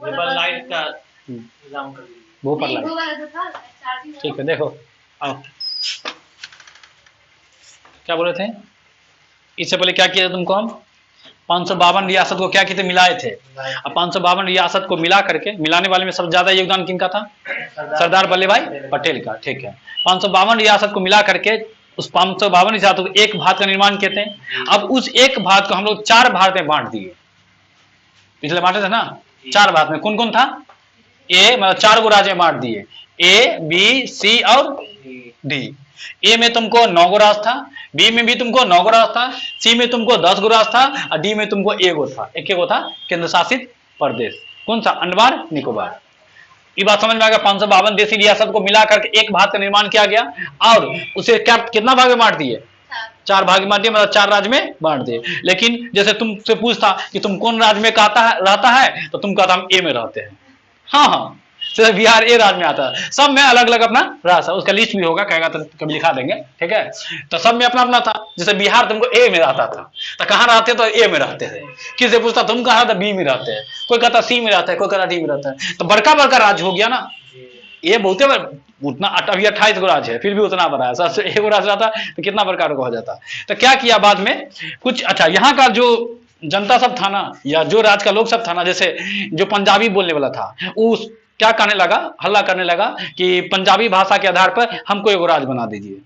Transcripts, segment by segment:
Light का इंतजाम कर दीजिए। वो पर लाइट, ठीक है। देखो आओ, क्या बोले थे? इससे पहले क्या किया था तुमको? हम 552 रियासत को क्या किए थे? मिलाए थे। अब 552 रियासत को मिला करके, मिलाने वाले में सबसे ज्यादा योगदान किनका था? सरदार वल्लभ भाई पटेल का। ठीक है, 552 रियासत को मिला करके उस 552 रियासत को एक भारत का निर्माण कहते हैं। अब उस एक भारत को हम लोग 4 भारत में बांट दिए। पिछले बांटे थे ना 4 भारत में, कौन कौन था? ए मतलब 4 गो राज्य में बांट दिए, ए बी सी और डी। ए में तुमको 9 गो राज था, बी में भी तुमको 9 गो राज था, सी में तुमको 10 गो राज था, और डी में तुमको एक गो था केंद्र शासित प्रदेश। कौन सा? अंडमान निकोबार। ये बात समझ में आ गया? 552 देशी रियासत को मिला करके एक भारत का निर्माण किया गया और उसे क्या कितना भाग में बांट दिए? 4 भाग में बांट दिए, मतलब 4 राज्य में बांट दिए। लेकिन जैसे तुमसे पूछता कि तुम कौन राज्य में रहता है, तो तुम कहता हम ए में रहते हैं। हाँ हाँ, तो बिहार ए राज्य में आता है। सब में अलग अलग अपना राज्य, उसका लिस्ट भी होगा, कहेगा तो कभी लिखा देंगे, ठीक है। तो सब में अपना अपना था। जैसे बिहार तुमको ए में रहता था, तो कहाँ रहते? तो ए में रहते थे। किसी पूछता तुम कहाँ? तो बी में रहते हैं। कोई कहता सी में रहता है, कोई कहता डी में रहता है। तो बड़का बड़का राज्य हो गया ना ये, बहुते उतना। अभी 28 गो राज्य है, फिर भी उतना बड़ा है। सबसे एक राज्य रहता तो कितना बड़का हो जाता। तो क्या किया बाद में कुछ, अच्छा यहाँ का जो जनता सब था ना, या जो राज्य का लोग सब था ना, जैसे जो पंजाबी बोलने वाला था, उस क्या करने लगा, हल्ला करने लगा कि पंजाबी भाषा के आधार पर हमको एक राज्य बना दीजिए।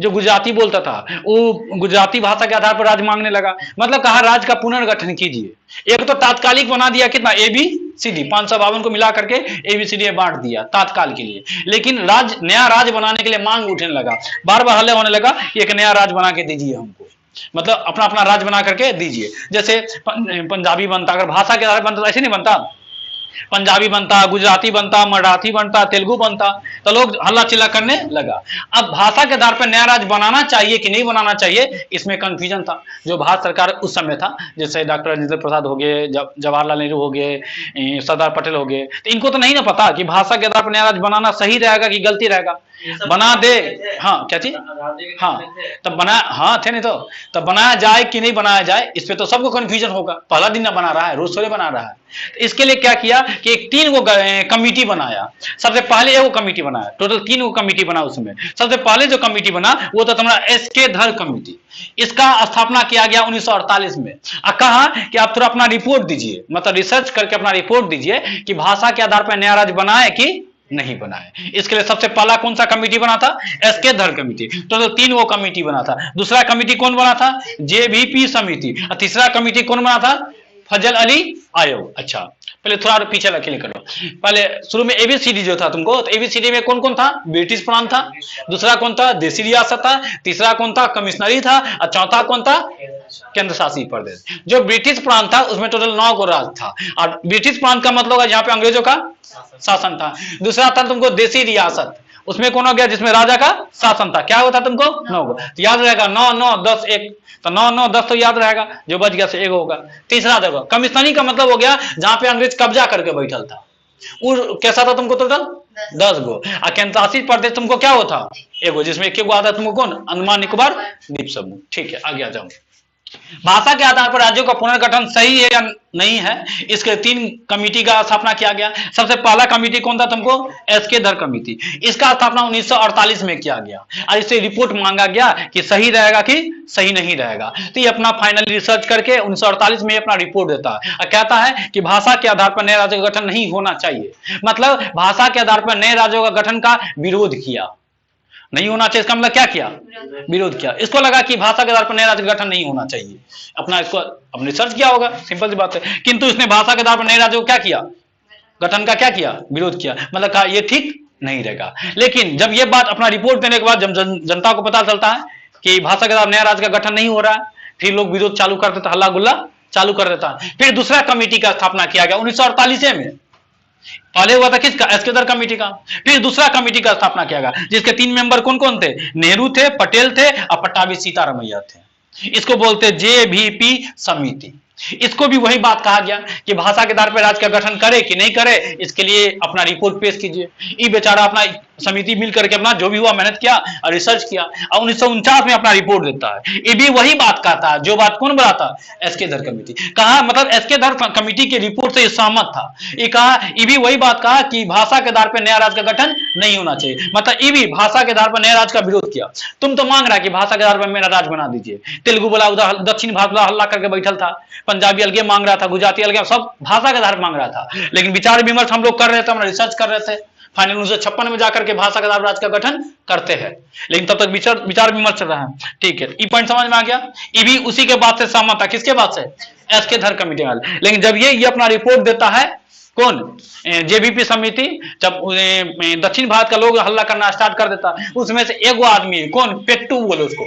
जो गुजराती बोलता था वो गुजराती भाषा के आधार पर राज्य मांगने लगा। मतलब कहा राज्य का पुनर्गठन कीजिए। एक तो तात्कालिक बना दिया, कितना? ए बी सी डी, 552 को मिला करके ए बी सी डी बांट दिया तात्काल के लिए। लेकिन राज्य, नया राज्य बनाने के लिए मांग उठने लगा, बार बार हल्ले होने लगा, एक नया राज्य बना के दीजिए हमको, मतलब अपना अपना राज्य बना करके दीजिए। जैसे पंजाबी बनता, अगर भाषा के आधार बनता तो ऐसे नहीं बनता। पंजाबी बनता, गुजराती बनता, मराठी बनता, तेलुगु बनता, तो लोग हल्ला चिल्ला करने लगा। अब भाषा के आधार पर नया राज्य बनाना चाहिए कि नहीं बनाना चाहिए, इसमें कंफ्यूजन था। जो भारत सरकार उस समय था, जैसे डॉक्टर राजेंद्र प्रसाद हो गए, जवाहरलाल नेहरू हो गए, सरदार पटेल हो गए, तो इनको तो नहीं ना पता कि भाषा के आधार पर नया राज्य बनाना सही रहेगा कि गलती रहेगा। बना दे, हाँ क्या चीज, हाँ तब बना, हाँ थे नहीं तो तब बनाया जाए कि नहीं बनाया जाए, इस पे तो सबको कंफ्यूजन होगा। पहला दिन ना बना रहा है, रोज थोड़े बना रहा है। तो इसके लिए क्या किया कि एक 3 गो कमिटी बनाया। सबसे पहले एक कमिटी बनाया, टोटल 3 गो कमिटी बना। उसमें सबसे पहले जो कमिटी बना वो तो तुम्हारा एस.के. धर कमिटी। इसका स्थापना किया गया 1948 में। कहा कि आप थोड़ा अपना रिपोर्ट दीजिए, मतलब रिसर्च करके अपना रिपोर्ट दीजिए कि भाषा के आधार पर नया राज्य बनाए कि नहीं बनाए। इसके लिए सबसे पहला कौन सा कमिटी बना था? एस.के. धर कमिटी। तो 3 गो कमिटी बना था। दूसरा कमिटी कौन बना था? जे.वी.पी. समिति। और तीसरा कमिटी कौन बना था? फजल अली आयोग। अच्छा पहले थोड़ा पीछे लगे करो। पहले शुरू में एबीसीडी जो था तुमको, तो एबीसीडी में कौन कौन था? ब्रिटिश प्रांत था, दूसरा कौन था? देसी रियासत था, तीसरा कौन था? कमिश्नरी था, और चौथा कौन था? केंद्र शासित प्रदेश। जो ब्रिटिश प्रांत था उसमें टोटल 9 गो राज्य था, और ब्रिटिश प्रांत का मतलब है जहां पे अंग्रेजों का शासन था। दूसरा था तुमको देसी रियासत, उसमें कौन हो गया? जिसमें राजा का शासन था। क्या होता तुमको? 9 गो। तो याद रहेगा 9 9 10 1, तो 9 9 10 तो याद रहेगा, जो बच गया से 1 होगा। तीसरा देखो कमिश्नरी का मतलब हो गया जहां पे अंग्रेज कब्जा करके बैठल था, वो कैसा था तुमको? टोटल 10 गो। और केंद्र शासित प्रदेश तुमको क्या होता? 1 गो, जिसमें 1 गो आता तुमको कौन? अंडमान निकोबार द्वीप समूह। ठीक है आगे आ जाओ। भाषा के आधार पर राज्यों का पुनर्गठन सही है या नहीं है, इसके 3 कमिटी का स्थापना किया गया। सबसे पहला कमिटी कौन था तुमको? एस.के. धर कमिटी। इसका स्थापना 1948 में किया गया और इससे रिपोर्ट मांगा गया कि सही रहेगा कि सही नहीं रहेगा। तो ये अपना फाइनल रिसर्च करके 1948 में अपना रिपोर्ट देता है और कहता है कि भाषा के आधार पर नए राज्यों का गठन नहीं होना चाहिए। मतलब भाषा के आधार पर नए राज्यों का गठन का विरोध किया, नहीं होना चाहिए। इसका मतलब क्या किया? विरोध किया। इसको लगा कि भाषा के आधार पर नया राज्य गठन नहीं होना चाहिए। अपना इसको अपने रिसर्च किया होगा, सिंपल सी बात है। किंतु इसने भाषा के आधार पर नए राज्यों को क्या किया? गठन का क्या किया? विरोध किया। मतलब कहा ये ठीक नहीं रहेगा। लेकिन जब ये बात अपना रिपोर्ट देने के बाद जब जनता को पता चलता है कि भाषा के आधार नया राज्य का गठन नहीं हो रहा है, फिर लोग विरोध चालू कर देता, हल्ला गुल्ला चालू कर देता। फिर दूसरा कमेटी का स्थापना किया गया 1948 में। पहले हुआ था किसका? एस.के. धर कमेटी का। फिर दूसरा कमेटी का स्थापना किया गया जिसके 3 मेंबर कौन कौन थे? नेहरू थे, पटेल थे और पट्टाभी सीतारामैया थे। इसको बोलते जे.वी.पी. समिति। इसको भी वही बात कहा गया कि भाषा के आधार पर राज्य का गठन करे कि नहीं करे, इसके लिए अपना रिपोर्ट पेश कीजिए। ये बेचारा अपना समिति मिल करके अपना जो भी हुआ मेहनत किया और रिसर्च किया और 1949 में अपना रिपोर्ट देता है। ये भी वही बात कहता है जो बात कौन बताता, एसके धर कमेटी कहा, मतलब एसके धर कमेटी की रिपोर्ट से सहमत था। ये कहा, ये भी वही बात कहा कि भाषा के आधार पर नया राज्य का गठन नहीं होना चाहिए, मतलब ये भी भाषा के आधार पर नया राज्य का विरोध किया। तुम तो मांग रहा कि भाषा के आधार पर मेरा राज्य बना दीजिए, तेलुगु बोला, उधर दक्षिण भारत वाला हल्ला करके बैठल था, पंजाबी अलगे मांग रहा था, गुजराती अलगे, सब भाषा के आधार पर मांग रहा था। लेकिन विचार विमर्श हम लोग कर रहे थे, हम रिसर्च कर रहे थे, फाइनल 1956 में जाकर के भाषा के आधार पर राज्य का गठन करते हैं। लेकिन तब तक विचार विमर्श चल रहा है। ठीक है, ये पॉइंट समझ में आ गया। ये भी उसी के बात से सहमत था, किसके बात से, एसके धर कमेटी वाले। लेकिन जब ये अपना रिपोर्ट देता है, कौन, जेबीपी समिति, जब दक्षिण भारत का लोग हल्ला करना स्टार्ट कर देता, उसमें से एगो आदमी है, कौन, पेट्टू बोले उसको,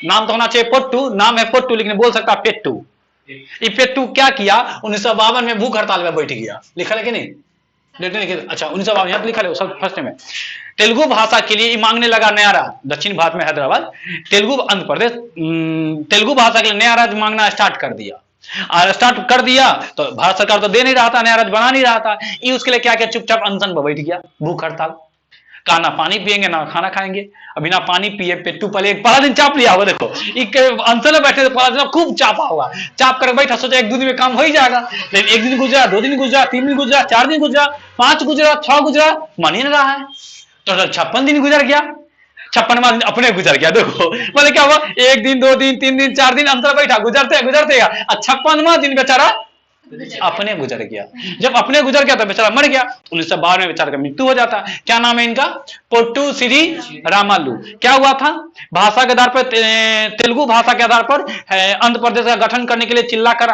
नाम तो होना चाहिए पट्टू, नाम है पट्टू लेकिन बोल सकता पेट्टू। ये पेट्टू क्या किया, 1952 में भूख हड़ताल में बैठ गया, लिखा है कि नहीं, अच्छा 1952 यहाँ लिखा है सब फर्स्ट में। तेलुगु भाषा के लिए मांगने लगा नया राज्य, दक्षिण भारत में हैदराबाद, तेलुगु आंध्र प्रदेश, तेलुगु भाषा के लिए नया राज्य मांगना स्टार्ट कर दिया। और स्टार्ट कर दिया तो भारत सरकार तो दे नहीं रहा था, नया राज्य बना नहीं रहा था, ये उसके लिए क्या किया, चुपचाप अनशन पर बैठ गया, भूख हड़ताल, कहा ना पानी पिएंगे ना खाना खाएंगे। अभी ना पानी पिए, पेट्टू पहला दिन चाप लिया होगा, देखो अनशन में बैठे पहला दिन खूब चापा होगा, चाप कर बैठा, सोचा एक दो दिन में काम हो ही जाएगा। लेकिन एक दिन गुजरा, 2 दिन गुजरा, 3 दिन गुजरा, 4 दिन गुजरा, 5 गुजरा, 6 गुजरा, मान ही नहीं रहा है। तो 56 दिन गुजर गया, 56वां दिन अपने गुजर गया। देखो बोले क्या हुआ, 1 दिन 2 दिन 3 दिन 4 दिन अंतर बैठा, गुजरते गुजरते 56वां दिन बेचारा अपने गुजर गया। जब अपने गुजर गया तो बेचारा मर गया। 1952 में बेचारा का मृत्यु हो जाता। क्या नाम है इनका, पोट्टू श्री रामालू। क्या हुआ था, भाषा के आधार पर, तेलुगु भाषा के आधार पर आंध्र प्रदेश का गठन करने के लिए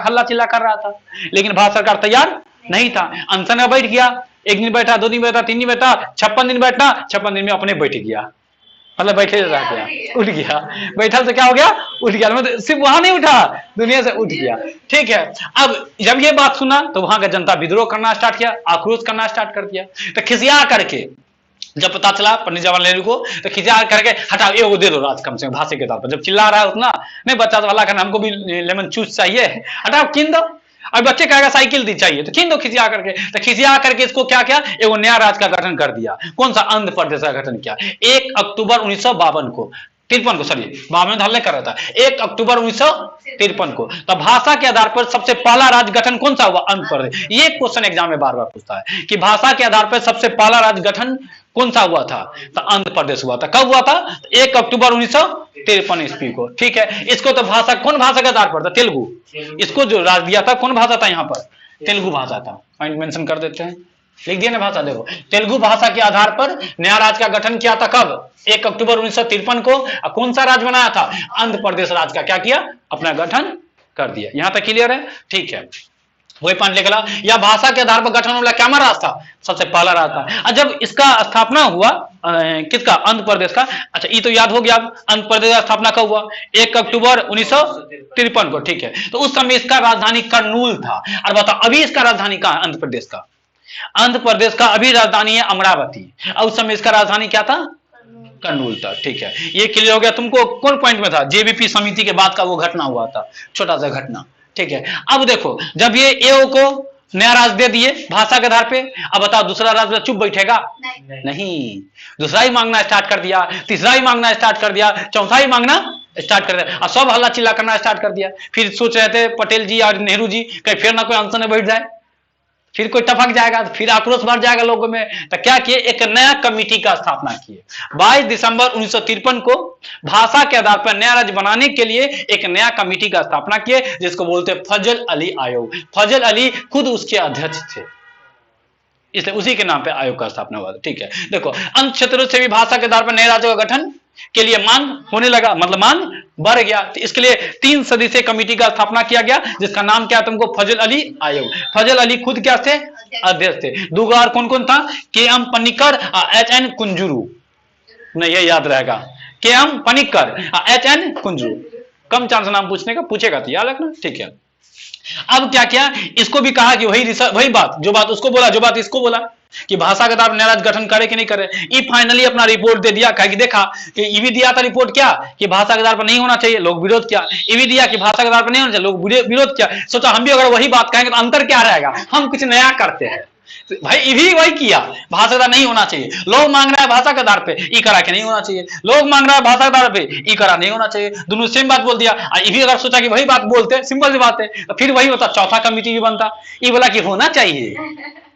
हल्ला चिल्ला कर रहा था, लेकिन भारत सरकार तैयार नहीं था। अनशन में बैठ गया, 1 दिन बैठा, 2 दिन बैठा, 3 दिन बैठा, 56 दिन बैठा, 56 दिन में अपने बैठ गया, मतलब बैठे रह गया, उठ गया, बैठा से क्या हो गया, उठ गया, मतलब सिर्फ वहां नहीं उठा, दुनिया से उठ गया। ठीक है, अब जब ये बात सुना तो वहां का जनता विद्रोह करना स्टार्ट किया, आक्रोश करना स्टार्ट कर दिया। तो खिसिया करके जब पता चला पंडित जवाहरलाल नेहरू को, तो खिसिया करके हटाओ, एगो दे दो राज कम से कम भाषा के तौर पर। जब चिल्ला रहा है उतना नहीं, बच्चा तो हल्ला करना, हमको भी लेमन जूस चाहिए, हटाओ, किन दो। अब बच्चे कहेगा साइकिल दी चाहिए, तो किन दो खिसिया करके। तो खिसिया करके इसको क्या किया, एगो नया राज्य का गठन कर दिया। कौन सा, आंध्र प्रदेश का गठन किया 1 अक्टूबर 1952 को, 53 को, सॉरी 52 में हल्ला कर रहा था, 1 अक्टूबर 1953 को। तो भाषा के आधार पर सबसे पहला राज्य गठन कौन सा हुआ, आंध्र प्रदेश। ये क्वेश्चन एग्जाम में बार बार पूछता है कि भाषा के आधार पर सबसे पहला राज्य गठन कौन सा हुआ था, तो आंध्र प्रदेश हुआ था। कब हुआ था, 1 अक्टूबर 1953 ईस्वी को। ठीक है, इसको तो भाषा, कौन भाषा के आधार पर था, तेलुगु। इसको जो राज्य दिया था कौन भाषा था, यहाँ पर तेलुगु भाषा था। पॉइंट मेंशन कर देते हैं, लिख दिया ना भाषा, देखो तेलुगु भाषा के आधार पर नया राज्य का गठन किया था। कब, 1 अक्टूबर 1953 को। कौन सा राज्य बनाया था, आंध्र प्रदेश राज्य का क्या किया, अपना गठन कर दिया। यहां तक क्लियर है। ठीक है, वही पॉइंट लेकर, या भाषा के आधार पर गठन वाला क्या हमारा रास्ता, सबसे पहला रास्ता। जब इसका स्थापना हुआ, किसका, आंध्र प्रदेश का। अच्छा, ये तो याद हो गया। आंध्र प्रदेश का स्थापना कब हुआ, 1 अक्टूबर 1953 को। ठीक है, तो उस समय इसका राजधानी कर्नूल था। और बताओ अभी इसका राजधानी कहाँ है, आंध्र प्रदेश का। आंध्र प्रदेश का अभी राजधानी है अमरावती, और उस समय इसका राजधानी क्या था, कर्नूल था। ठीक है, ये क्लियर हो गया। तुमको कौन पॉइंट में था, जेबीपी समिति के बाद का वो घटना हुआ था, छोटा सा घटना। ठीक है, अब देखो जब ये एओ को नया राज्य दे दिए भाषा के आधार पे, अब बताओ दूसरा राज्य चुप बैठेगा, नहीं, दूसरा ही मांगना स्टार्ट कर दिया, तीसरा ही मांगना स्टार्ट कर दिया, चौथा ही मांगना स्टार्ट कर दिया, और सब हल्ला चिल्ला करना स्टार्ट कर दिया। फिर सोच रहे थे पटेल जी और नेहरू जी कहीं फिर ना कोई अनशन में बैठ जाए, फिर कोई टपक जाएगा, फिर आक्रोश बढ़ जाएगा लोगों में। तो क्या किए, एक नया कमिटी का स्थापना किए। 22 दिसंबर 1953 को भाषा के आधार पर नया राज्य बनाने के लिए एक नया कमिटी का स्थापना किए, जिसको बोलते फजल अली आयोग। फजल अली खुद उसके अध्यक्ष थे, इसलिए उसी के नाम पे आयोग का स्थापना हुआ। ठीक है, देखो अन्य क्षेत्रों से भी भाषा के आधार पर नए राज्यों का गठन के लिए मांग होने लगा, मतलब मांग बढ़ गया। तो इसके लिए 3 सदस्यीय कमेटी का स्थापना किया गया, जिसका नाम क्या, तुमको फजल अली आयोग। फजल अली खुद क्या थे, अध्यक्ष थे। दूसरा कौन कौन था, के.एम. पनिक्कर और एच.एन. कुंजुरू। नहीं, ये याद रहेगा, के.एम. पनिक्कर और एच.एन. कुंजुरू। कम चांस नाम पूछने का, पूछेगा तो याद रखना। ठीक है, अब क्या किया, इसको भी कहा कि वही बात, जो बात उसको बोला, जो बात इसको बोला, कि भाषा के आधार पर नया राज्य गठन करे कि नहीं करे। ये फाइनली अपना रिपोर्ट दे दिया, कहा कि देखा कि ये भी दिया था रिपोर्ट क्या, कि भाषा के आधार पर नहीं होना चाहिए, लोग विरोध किया। ये भी दिया कि भाषा के आधार पर नहीं होना चाहिए, लोग विरोध किया। सोचा हम भी अगर वही बात कहेंगे तो अंतर क्या रहेगा, हम कुछ नया करते हैं। भाई ये भी वही किया, भाषा के आधार नहीं होना चाहिए। लोग मांग रहा है भाषा के आधार पे, ई करा के नहीं होना चाहिए। लोग मांग रहा है भाषा के आधार पे, ई करा नहीं होना चाहिए। दोनों सेम बात बोल दिया। ये भी अगर सोचा कि वही बात बोलते, सिंपल सी बात है, तो फिर वही होता, चौथा कमिटी भी बनता। ये बोला कि होना चाहिए,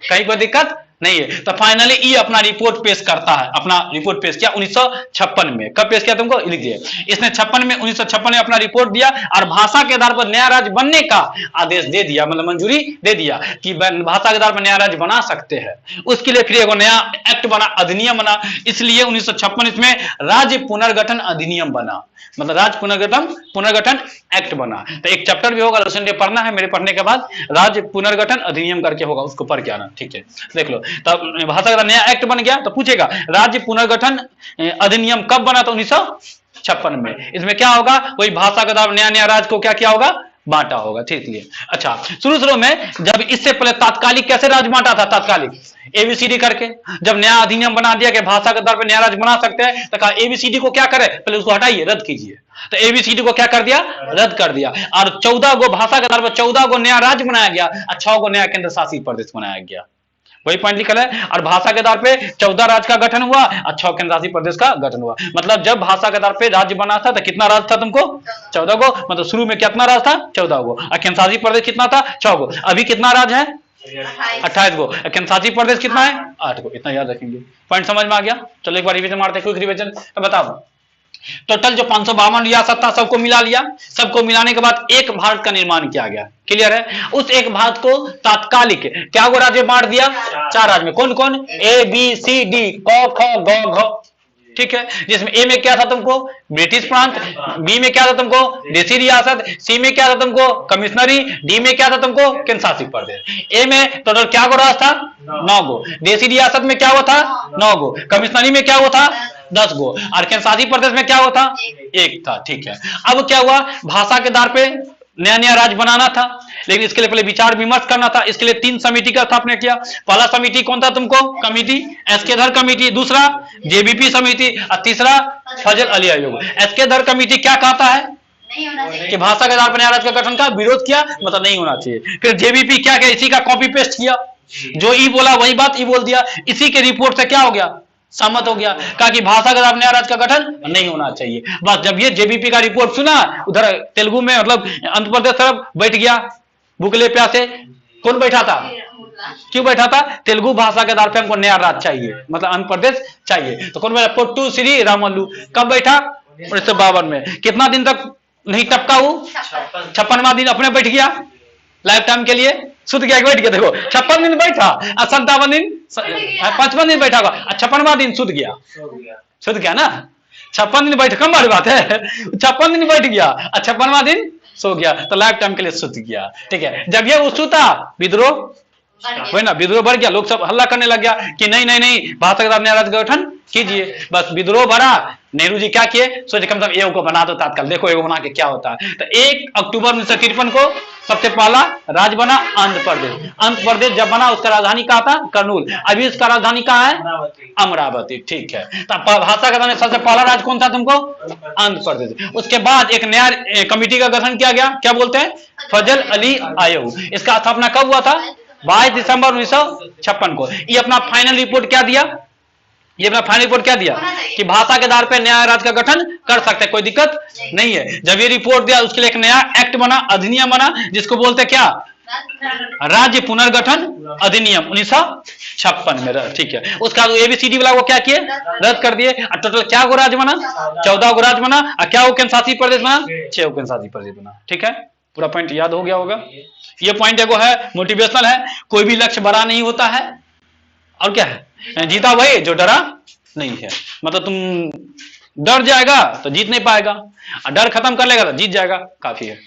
कहीं कोई दिक्कत नहीं है। तो फाइनली ये अपना रिपोर्ट पेश करता है, अपना रिपोर्ट पेश किया 1956 में। कब पेश किया तुमको लिख दिए, इसने 1956 में अपना रिपोर्ट दिया और भाषा के आधार पर नया राज्य बनने का आदेश दे दिया, मतलब मंजूरी दे दिया कि भाषा के आधार पर नया राज्य बना सकते हैं। उसके लिए फिर एक नया एक्ट बना, अधिनियम बना। इसलिए 1956 इसमें राज्य पुनर्गठन अधिनियम बना, मतलब राज्य पुनर्गठन एक्ट बना। तो एक चैप्टर भी होगा, लेसन पढ़ना है मेरे पढ़ने के बाद, राज्य पुनर्गठन अधिनियम करके होगा, उसको पढ़ के आना, ठीक है। देख लो, तब भाषा का नया एक्ट बन गया। तो पूछेगा राज्य पुनर्गठन अधिनियम कब बना, तो 1956 में। इसमें क्या होगा, वही भाषा का नया राज्य को क्या किया होगा, बांटा होगा, ठीक है। अच्छा, शुरू में जब इससे पहले तात्कालिक कैसे राज्य बांटा था, तात्कालिक एबीसीडी करके। जब नया अधिनियम बना दिया कि भाषा के आधार पर नया राज्य बना सकते हैं, तो कहा एबीसीडी को क्या करे, पहले उसको हटाइए, रद्द कीजिए। तो एबीसीडी को क्या कर दिया, रद्द कर दिया। और 14 गो भाषा के आधार पर 14 गो नया राज्य बनाया गया और 6 गो नया केंद्र शासित प्रदेश बनाया गया। वही पॉइंट लिखा है। और भाषा के आधार पे 14 राज्य का गठन हुआ और 6 केंद्र शासित प्रदेश का गठन हुआ। मतलब जब भाषा के आधार पे राज्य बना था तो कितना राज्य था तुमको, 14 गो। मतलब शुरू में कितना राज्य था, 14 गो। और केंद्र शासित प्रदेश कितना था, 6 गो। अभी कितना राज्य है, 28 गो। केंद्र शासित प्रदेश कितना है, 8 गो। इतना याद रखेंगे, पॉइंट समझ में आ गया। चलो एक बार रिवीजन मारते हैं, क्विक रिवीजन। तो बताओ, टोटल जो 552 रियासत था सबको मिला लिया। सबको मिलाने के बाद एक भारत का निर्माण किया गया, क्लियर है। उस एक भारत को तात्कालिक क्या गो राज्य बांट दिया, 4 राज्य में। कौन कौन, ए बी सी डी, क ख ग घ, ठीक है। जिसमें ए में क्या था तुमको, ब्रिटिश प्रांत, बी में क्या था तुमको, देसी रियासत, सी में क्या था तुमको, कमिश्नरी, डी में क्या था तुमको, केंद्र शासित प्रदेश। ए में टोटल क्या गो राज्य था, 9 गो। देसी रियासत में क्या हुआ था, 9 गो। कमिश्नरी में क्या हुआ था, 10 गो। और केंद्र शासित प्रदेश में क्या हुआ था, 1 था, ठीक है। अब क्या हुआ, भाषा के आधार पे नया नया राज्य बनाना था, लेकिन इसके लिए पहले विचार विमर्श करना था। इसके लिए 3 समिति का स्थापना किया। पहला समिति कौन था तुमको, कमिटी एसके धर कमिटी, दूसरा जेबीपी समिति और तीसरा फजल अली आयोग। एसके धर कमिटी क्या कहता है कि भाषा के आधार पर नया राज्य का गठन का विरोध किया, मतलब नहीं होना चाहिए। फिर जेबीपी क्या किया, इसी का कॉपी पेस्ट किया, जो ई बोला वही बात ई बोल दिया। इसी के रिपोर्ट से क्या हो गया, सहमत हो गया, कहा कि भाषा के आधार नया राज्य का गठन नहीं होना चाहिए। बस जब ये जेबीपी का रिपोर्ट सुना, उधर तेलुगु में मतलब आंध्र प्रदेश तरफ बैठ गया भूखले प्यासे। कौन बैठा था, क्यों बैठा था, तेलुगु भाषा के आधार पर हमको नया राज्य चाहिए, मतलब आंध्र प्रदेश चाहिए। तो कौन बैठा, पोट्टू श्री रामल्लू। कब बैठा, 1952 में। कितना दिन तक नहीं टपका, वो 56वां दिन अपने बैठ गया, लाइफ टाइम के लिए सुध गया, बैठ गया। देखो 56 दिन बैठा और 57 दिन, 55 दिन बैठा हुआ, 56वां दिन सुध गया, सुध गया ना। 56 दिन बैठ, कम बड़ी बात है, 56 दिन बैठ गया और 56वां दिन सो गया, तो लाइफ टाइम के लिए सुध गया, ठीक है। जब ये सुता, विद्रोह वही ना, विद्रोह बढ़ गया। लोग सब हल्ला करने लग गया कि नहीं नहीं नहीं, भाषा के नया राज्य गठन कीजिए। बस विद्रोह बढ़ा, नेहरू जी क्या किए, सोचे कम से कम एगो को बना दो तात्काल, देखो एगो बना के क्या होता है। तो 1 अक्टूबर 1953 को सबसे पहला राज्य बना आंध्र प्रदेश। आंध्र प्रदेश जब बना, उसका राजधानी कहा था, कर्नूल। अभी उसका राजधानी कहाँ है, अमरावती, ठीक है। तो भाषा का सबसे पहला राज्य कौन था तुमको, आंध्र प्रदेश। उसके बाद एक नया कमिटी का गठन किया गया, क्या बोलते हैं, फजल अली आयोग। इसका स्थापना कब हुआ था, 22 दिसंबर 1956 को। ये अपना फाइनल रिपोर्ट क्या दिया, ये अपना फाइनल रिपोर्ट क्या दिया कि भाषा के आधार पर नया राज्य का गठन कर सकते हैं, कोई दिक्कत नहीं है। जब ये रिपोर्ट दिया, उसके लिए एक नया एक्ट बना, अधिनियम बना, जिसको बोलते क्या, राज्य पुनर्गठन अधिनियम 1956 में, ठीक है। उसका एबीसीडी वाला वो क्या किए, रद्द कर दिए। और टोटल क्या गो राज्य बना, 14 गो राज्य बना। और क्या वो केंद्र शासित प्रदेश बना, 6 गो केंद्र शासित प्रदेश बना, ठीक है। पूरा पॉइंट याद हो गया होगा। ये पॉइंट एगो है, मोटिवेशनल है। कोई भी लक्ष्य बड़ा नहीं होता है, और क्या है, जीता वही जो डरा नहीं है। मतलब तुम डर जाएगा तो जीत नहीं पाएगा, और डर खत्म कर लेगा तो जीत जाएगा, काफी है।